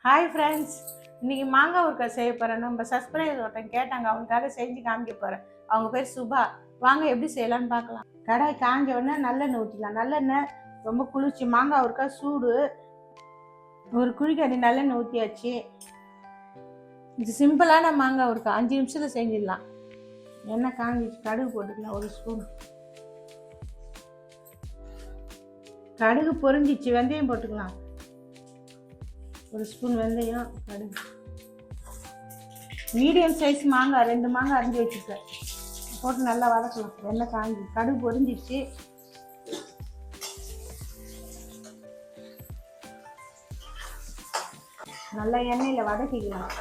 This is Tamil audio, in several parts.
ஹாய் ஃப்ரெண்ட்ஸ், இன்றைக்கி மாங்காய் ஊறுகாய் செய்ய போகிறேன். நம்ம சப்ஸ்கிரைபர் ஒருத்தன் கேட்டாங்க, அவனுக்காக செஞ்சு காமிக்க போகிறேன். அவங்க பேர் சுபா. வாங்க எப்படி செய்யலான்னு பார்க்கலாம். கடாய் காஞ்ச உடனே நல்லெண்ணெய் ஊற்றிக்கலாம். நல்லெண்ணெய் ரொம்ப குளிர்ச்சி. மாங்காய் ஊறுகாய் சூடு. ஒரு குழிக்கடி நல்லெண்ணெய் ஊற்றியாச்சு. இது சிம்பிளான மாங்காய் ஊறுகாய் 5 நிமிஷத்தில் செஞ்சிடலாம். எண்ணெய் காஞ்சிச்சு, கடுகு போட்டுக்கலாம். ஒரு ஸ்பூன் கடுகு பொரிஞ்சிச்சு. வெந்தயம் போட்டுக்கலாம். ஒரு ஸ்பூன் வெந்தயம், கடுகு. மீடியம் சைஸ் மாங்காய் 2 மாங்காய் அரிஞ்சு வச்சுருக்கேன். போட்டு நல்லா வதக்கலாம். எண்ணெய் காஞ்சி கடுகு பொரிஞ்சிச்சு. நல்லா எண்ணெயில் வதக்கிக்கலாம்.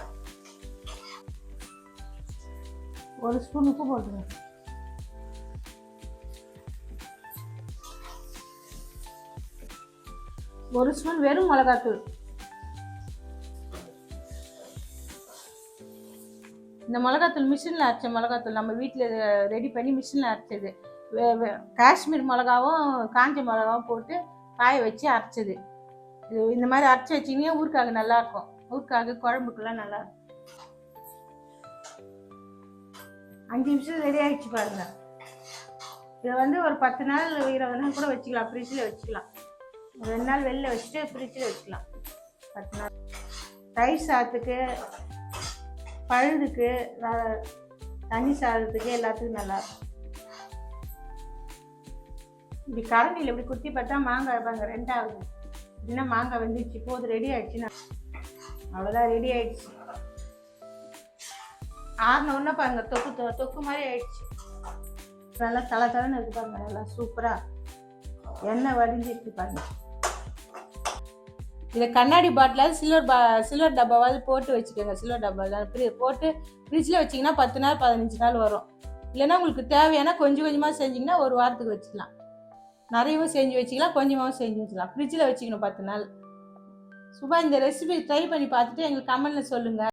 ஒரு ஸ்பூன் உப்பு போட்டுக்கலாம். ஒரு ஸ்பூன் வெறும் மிளகாத்தூள். இந்த மிளகாத்தூள் மிஷினில் அரைச்ச மிளகாத்தூள், நம்ம வீட்டில் ரெடி பண்ணி மிஷினில் அரைச்சது. காஷ்மீர் மிளகாவும் காஞ்ச மிளகாவும் போட்டு காய வச்சு அரைச்சது. இது இந்த மாதிரி அரைச்சி வச்சிங்கன்னா ஊறுகாய் நல்லாயிருக்கும். ஊறுகாய் குழம்புக்கெல்லாம் நல்லாயிருக்கும். 5 நிமிஷம் ரெடி ஆகிடுச்சு பாருங்கள். இதை ஒரு 10 நாள் 20 நாள் கூட வச்சுக்கலாம். ஃப்ரிட்ஜில் வச்சுக்கலாம். 2 நாள் வெளில வச்சுட்டு ஃப்ரிட்ஜில் வச்சுக்கலாம். 10 நாள் தயிர் சாதத்துக்கு, பழுதுக்கு, தண்ணி சாதத்துக்கு எல்லாத்துக்கும் நல்லாயிருக்கும். இப்படி கரண்டியில் இப்படி குத்தி பார்த்தா மாங்காய் பாருங்க 2 ஆகுது. இல்லைன்னா மாங்காய் வெந்துச்சு. போது ரெடி ஆகிடுச்சுன்னா அவ்வளோதான், ரெடி ஆகிடுச்சு. ஆறின உடனே பாருங்க தொக்கு மாதிரி ஆயிடுச்சு. நல்லா தலை இருக்கு பாருங்க. நல்லா சூப்பராக எண்ணெய் வடிஞ்சிருக்கு பாருங்க. இதை கண்ணாடி பாட்டிலாவது சில்வர் டப்பாவாவது போட்டு வச்சுக்கோங்க. சில்வர் டப்பா போட்டு ஃப்ரிட்ஜில் வச்சிங்கன்னா 10 நாள் 15 நாள் வரும். இல்லைன்னா உங்களுக்கு தேவையான கொஞ்சமாக செஞ்சிங்கன்னா ஒரு வாரத்துக்கு வச்சுக்கலாம். நிறையவும் செஞ்சு வச்சுக்கலாம், கொஞ்சமாகவும் செஞ்சு வச்சுக்கலாம். ஃப்ரிட்ஜில் வச்சுக்கணும் 10 நாள். சுபா, இந்த ரெசிபி ட்ரை பண்ணி பார்த்துட்டு எங்களுக்கு கமெண்ட்டில் சொல்லுங்கள்.